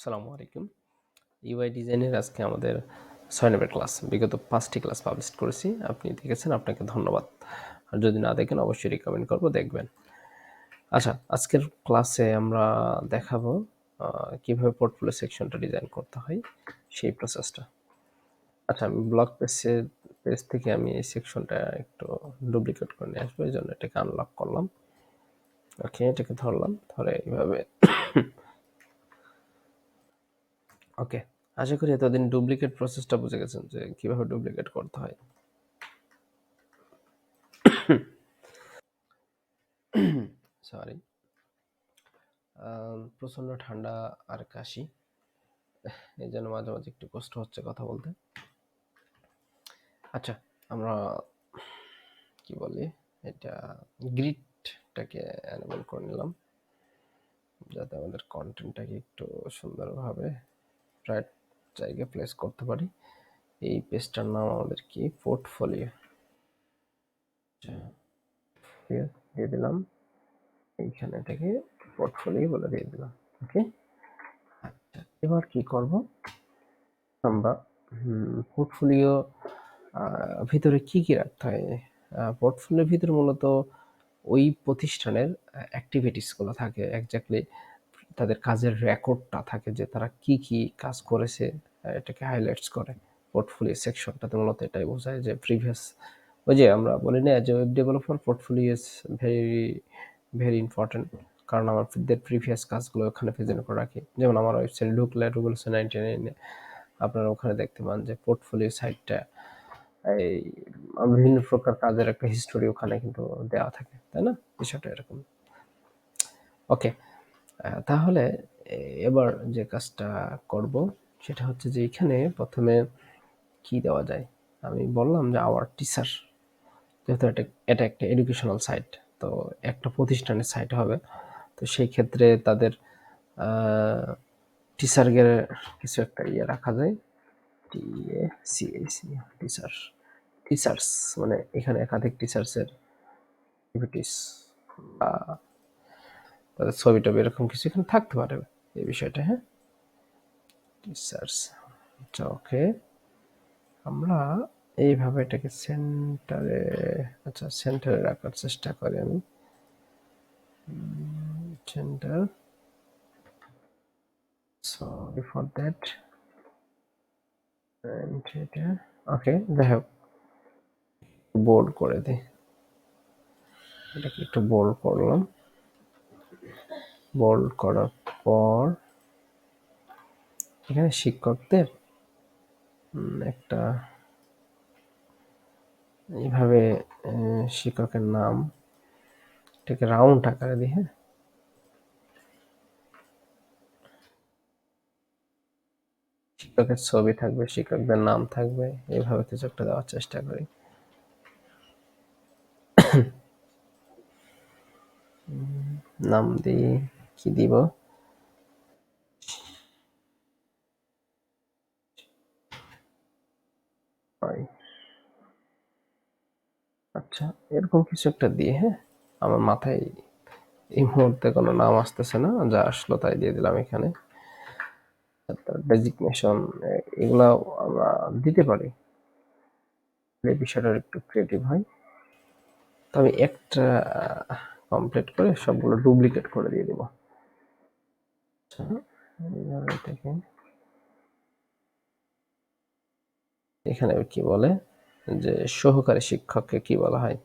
আসসালামু আলাইকুম। ইউআই ডিজাইনের আজকে আমাদের ৬ নম্বর ক্লাস। বিগত ৫টি ক্লাস পাবলিশ করেছি। আপনি দেখেছেন, আপনাকে ধন্যবাদ। আর যদি না দেখেন অবশ্যই রিকমেন্ড করব, দেখবেন। আচ্ছা, আজকের ক্লাসে আমরা দেখাবো কিভাবে পোর্টফোলিও সেকশনটা ডিজাইন করতে হয়, সেই প্রসেসটা। আচ্ছা, আমি ব্লগ পেজ থেকে আমি এই সেকশনটা একটু ডুপ্লিকেট করে নিয়ে আসবো, এই জন্য এটাকে আনলক করলাম। ওকে, এটাকে ধরলাম, ধরে এইভাবে। ওকে, আশা করি এতদিন ডুপ্লিকেট প্রসেসটা বুঝে গেছেন যে কিভাবে ডুপ্লিকেট করতে হয়। সরি, প্রচণ্ড ঠান্ডা আর কাশি, এই জন্য মাঝে মাঝে একটু কষ্ট হচ্ছে কথা বলতে। আচ্ছা, আমরা কি বলি, এটা গ্রিডটাকে অ্যানেবল করে নিলাম যাতে আমাদের কন্টেন্টটাকে একটু সুন্দরভাবে রাইট জায়গায় প্লেস করতে পারি। এই পেজটার নাম আমাদের কি, পোর্টফোলিও দিয়ে দিলাম। এইখানে এটাকে পোর্টফোলিও বলে দিয়ে দিলাম। ওকে, আচ্ছা, এবার কি করব আমরা, পোর্টফোলিও ভিতরে কি কি রাখতে হয়। পোর্টফোলিওর ভিতরে মূলত ওই প্রতিষ্ঠানের অ্যাক্টিভিটিসগুলো থাকে, এক্স্যাক্টলি তাদের কাজের রেকর্ডটা থাকে, যে তারা কি কি কাজ করেছে, এটাকে হাইলাইটস করে। পোর্টফোলিও সেকশনটাতে মূলত এটাই বোঝায় যে প্রিভিয়াস, ওই যে আমরা বলি না যে web developer portfolio is very very important, কারণ আমাদের প্রিভিয়াস কাজগুলো ওখানে প্রেজেন্ট করে রাখি। যেমন আমার ওয়েবসাইটে ঢুকলে রুবেল হোসেন 99 আপনারা ওখানে দেখতে পান যে পোর্টফোলিও সাইটটা এই বিভিন্ন প্রকার কাজের একটা হিস্টোরি ওখানে কিন্তু দেওয়া থাকে, তাই না? বিষয়টা এরকম। ওকে, তাহলে এবার যে কাজটা করব সেটা হচ্ছে যে এখানে প্রথমে কি দেওয়া যায়। আমি বললাম যে আওয়ার টিচার, যেহেতু এটা একটা এডুকেশনাল সাইট, তো একটা প্রতিষ্ঠানের সাইট হবে, তো সেই ক্ষেত্রে তাদের টিচারদের কিছু একটা রাখা যায়, টিচার টিচার্স, মানে এখানে একাধিক টিচার্সের অ্যাক্টিভিটিস বা তাদের ছবি টবি এরকম কিছু এখানে থাকতে পারে, এই বিষয়টা। হ্যাঁ, টিচার্স। আচ্ছা, ওকে, আমরা এইভাবে এটাকে সেন্টারে, আচ্ছা সেন্টারে রাখার চেষ্টা করি আমি। Centre, sorry for that. Okay, যাই হোক, বোল্ড করে দিই, এটাকে একটু বোল্ড করলাম। বোল্ড করার পর এখানে শিক্ষকদের একটা এইভাবে শিক্ষকের নাম এটাকে রাউন্ড আকারে দিই। হ্যাঁ, শিক্ষকের ছবি থাকবে, শিক্ষকদের নাম থাকবে, এইভাবে কিছু একটা দেওয়ার চেষ্টা করি। নাম দিই, কি দিব, আচ্ছা এরকম কিছু একটা দিয়ে। হ্যাঁ, আমার মাথায় এই মুহূর্তে কোনো নাম আসতেছে না, যা আসলো তাই দিয়ে দিলাম এখানে। ডেজিগনেশন এগুলা আমরা দিতে পারি, এই বিষয়টা একটু ক্রিয়েটিভ হয়। তো আমি একটা কমপ্লিট করে সবগুলো ডুপ্লিকেট করে দিয়ে দেবো। আচ্ছা, এটাকে এখানে কি বলে, যে সহকারী শিক্ষককে কি বলা হয়।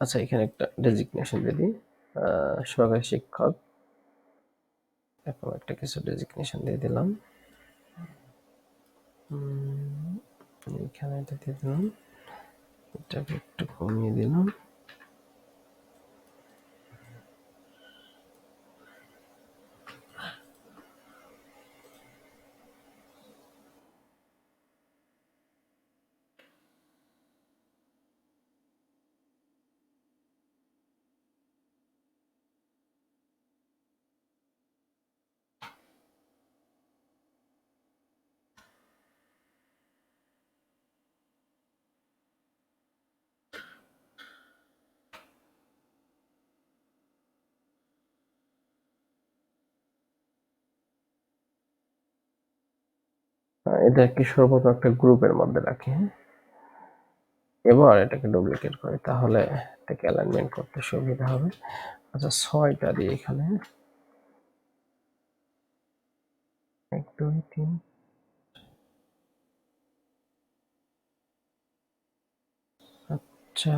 আচ্ছা, এখানে একটা ডেজিগনেশন দিয়ে দিই, সহকারী শিক্ষক, এখন একটা কিছু ডেজিগনেশন দিয়ে দিলাম। এখানে এটা দিয়ে দিলাম, এটাকে একটু কমিয়ে দিলাম। এদেরকে সর্বপ্রথম একটা গ্রুপের মধ্যে রাখি, হ্যাঁ? এবার এটাকে ডুপ্লিকেট করি, তাহলে এটাকে অ্যালাইনমেন্ট করতে সুবিধা হবে। আচ্ছা 6টা দিই এখানে, 1 2 3। আচ্ছা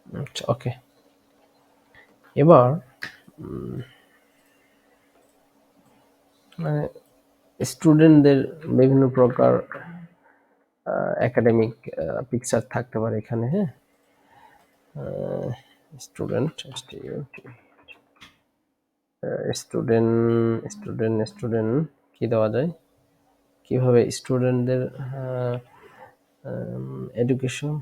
আচ্ছা ওকে। এবার মানে স্টুডেন্টদের বিভিন্ন প্রকার একাডেমিক পিকচার থাকতে পারে এখানে, হ্যাঁ? স্টুডেন্ট স্টুডেন্ট কি দেওয়া যায়, কিভাবে স্টুডেন্টদের এডুকেশন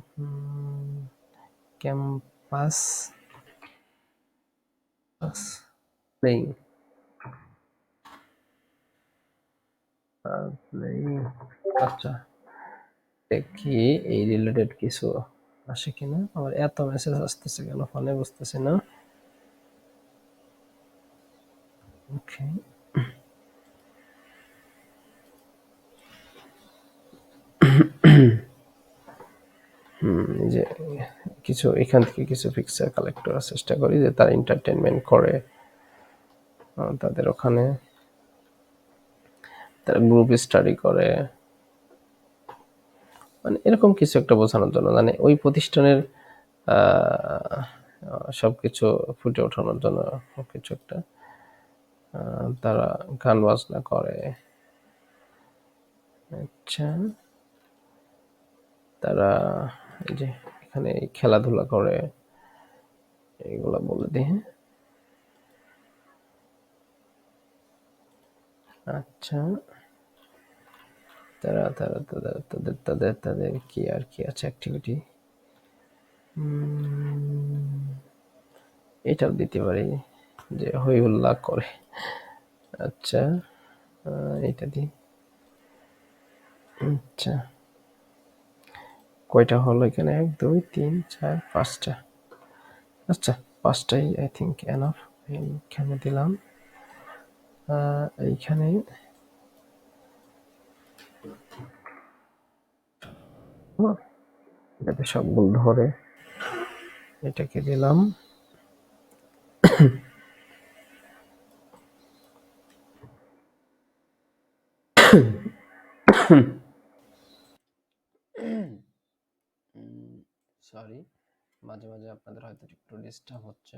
ক্যাম্পাস প্লেইং প্লেইং। আচ্ছা দেখি এই রিলেটেড কিছু আসে কিনা। আমার এত মেসেজ আসতেছে কেন ফোনে, বুঝতেছি না। ওকে এই যে কিছু এখান থেকে কিছু পিকচার কালেক্ট করার চেষ্টা করি যে তারা এন্টারটেনমেন্ট করে, তাদের ওখানে তারা গ্রুপ স্টাডি করে, মানে এরকম কিছু একটা বোঝানোর জন্য, মানে ওই প্রতিষ্ঠানের সবকিছু ফুটে ওঠানোর জন্য কিছু একটা। তারা গান বাজনা করে, আচ্ছা তারা এই যে এখানে খেলাধুলা করে, এইগুলা বলে দিই, হ্যাঁ? আচ্ছা তারা তারা তাদের তাদের তাদের তাদের কি আর কি আছে অ্যাক্টিভিটি, এটাও দিতে পারি যে হই হুল্লা করে। আচ্ছা এটা দিই। আচ্ছা কয়টা হলো এখানে, 1 2 3 4 5টা। আচ্ছা 5টাই আই থিঙ্ক এনাফ। এইখানে দিলাম, এইখানে যাতে সবগুলো ধরে এটাকে দিলাম। সরি, মাঝে মাঝে আপনাদের হয়তো একটু ডিস্টার্ব হচ্ছে।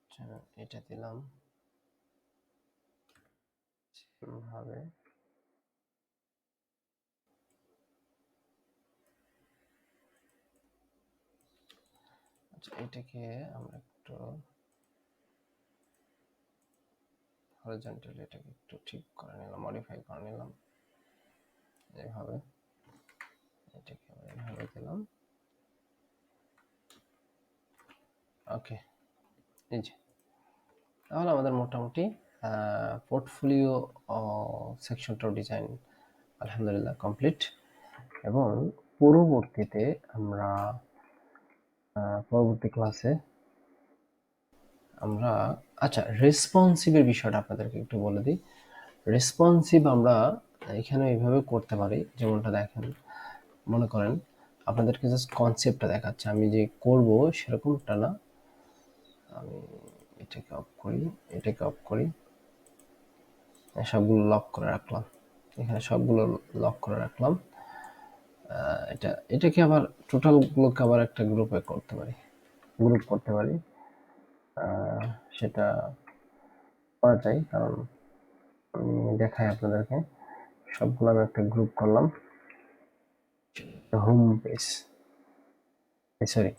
আচ্ছা এটা দিলাম ভাবে। আচ্ছা এটাকে আমরা একটু হরিজন্টালি এটাকে একটু ঠিক করে নিলাম, মডিফাই করে নিলাম এইভাবে। এটাকে আমরা এইভাবে দিলাম, ওকে। এই যে তাহলে আমাদের মোটামুটি পোর্টফোলিও সেকশনটাও ডিজাইন আলহামদুলিল্লাহ কমপ্লিট। এবং পরবর্তীতে আমরা পরবর্তী ক্লাসে আমরা আচ্ছা রেসপন্সিভের বিষয়টা আপনাদেরকে একটু বলে দিই। রেসপন্সিভ আমরা এখানে এইভাবে করতে পারি, যেমনটা দেখেন, মনে করেন আপনাদেরকে জাস্ট কনসেপ্টটা দেখাচ্ছে, আমি যে করব সেরকমটা না। আমি এটাকে অফ করি, এটাকে অফ করি, সবগুলো লক করে রাখলাম, এখানে সবগুলো লক করে রাখলাম। এটাকে আবার টোটালগুলোকে আবার একটা গ্রুপে করতে পারি, গ্রুপ করতে পারি, সেটা করা যায়। কারণ আমি দেখাই আপনাদেরকে, সবগুলো আমি একটা গ্রুপ করলাম। হোম পেজ, সরি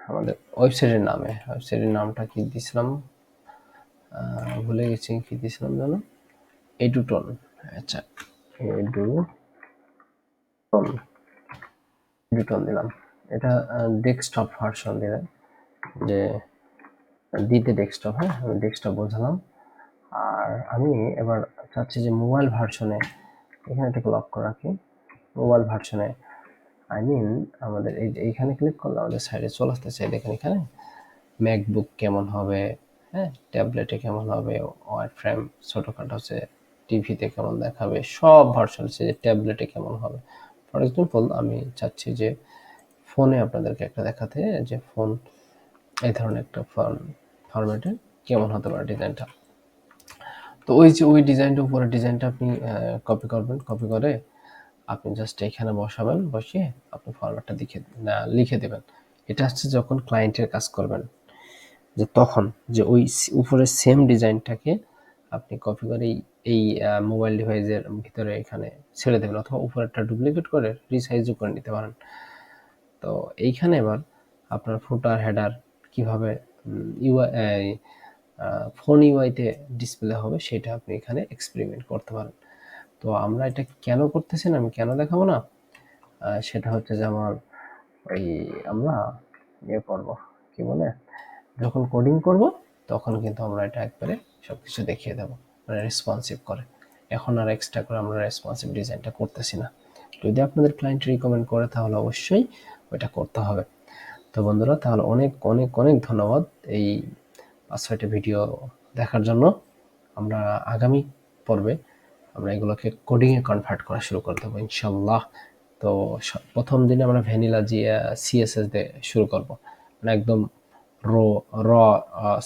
আমাদের ওয়েবসাইটের নামে, ওয়েবসাইটের নামটা কি দিয়েছিলাম ভুলে গেছি, কি দিয়েছিলাম জানো, এডুটন। আচ্ছা এডুটন, এডুটন দিলাম, এটা ডেস্কটপ ভার্সন দিবেন, যে দিতে ডেস্কটপ, হ্যাঁ আমি ডেস্কটপ বোঝালাম। আর আমি এবার চাচ্ছি যে মোবাইল ভার্সনে, এখানে এটাকে লক করে রাখি, মোবাইল ভার্সনে আই মিন আমাদের এইখানে ক্লিক করলে আমাদের সাইডে চলে আসতে চাই, দেখেন এখানে ম্যাকবুক কেমন হবে, হ্যাঁ ট্যাবলেটে কেমন হবে, ওয়াইড ফ্রেম ছোটোখাটো হচ্ছে, টিভিতে কেমন দেখাবে, সব ভার্সন আছে, যে ট্যাবলেটে কেমন হবে। ফর এক্সাম্পল আমি চাচ্ছি যে ফোনে আপনাদেরকে একটা দেখাতে, যে ফোন এই ধরনের একটা ফরম্যাটে কেমন হতে পারে ডিজাইনটা। তো ওই যে ওই ডিজাইনটার উপরে ডিজাইনটা আপনি কপি করবেন, কপি করে আপনি জাস্ট এখানে বসাবেন, বসিয়ে আপনি ফরম্যাটটা লিখে দেবেন। এটা হচ্ছে যখন ক্লায়েন্টের কাজ করবেন, যে তখন যে ওই উপরের সেম ডিজাইনটাকে আপনি কপি করে এই মোবাইল ডিভাইসের ভিতরে এখানে ছেড়ে দেবেন, অথবা উপরেরটা ডুপ্লিকেট করে রিসাইজও করে নিতে পারেন। তো এইখানে এবার আপনার ফুটার হেডার কিভাবে ইউআই ফোন ইউআইতে ডিসপ্লে হবে সেটা আপনি এখানে এক্সপেরিমেন্ট করতে পারেন। তো আমরা এটা কেন করতেছি না, আমি কেন দেখাবো না, সেটা হচ্ছে যে আমার ওই আমরা ইয়ে করবো, কি বলে, যখন কোডিং করব তখন কিন্তু আমরা এটা একবারে সবকিছু দেখিয়ে দেবো, মানে রেসপন্সিভ করে। এখন আর এক্সট্রা করে আমরা রেসপন্সিভ ডিজাইনটা করতেছি না। যদি আপনাদের ক্লায়েন্ট রিকমেন্ড করে তাহলে অবশ্যই ওইটা করতে হবে। তো বন্ধুরা, তাহলে অনেক অনেক অনেক ধন্যবাদ এই 5-6টা ভিডিও দেখার জন্য। আমরা আগামী পর্বে আমরা এগুলোকে কোডিংয়ে কনভার্ট করা শুরু করে দেবো ইনশাল্লাহ। তো প্রথম দিনে আমরা ভ্যানিলা সিএসএস দিয়ে শুরু করব, মানে একদম রো র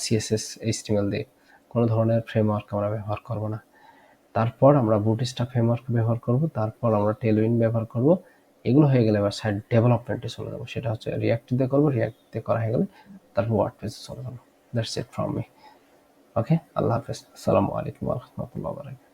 সিএসএস এইচটিএমএল দিয়ে, কোনো ধরনের ফ্রেমওয়ার্ক আমরা ব্যবহার করব না। তারপর আমরা বুটস্ট্র্যাপ ফ্রেমওয়ার্ক ব্যবহার করব, তারপর আমরা টেলউইন্ড ব্যবহার করব। এগুলো হয়ে গেলে এবার সাইড ডেভেলপমেন্টে চলে যাবো, সেটা হচ্ছে রিয়াক্ট দিয়ে করবো, রিয়াক্ট দিয়ে করা হয়ে গেলে তারপর ওয়ার্ডপ্রেসে চলে যাবো। That's it from me. Okay, Allah হাফেজ, আসসালামু আলাইকুম ওয়া রাহমাতুল্লাহি ওয়া বারাকাতুহু।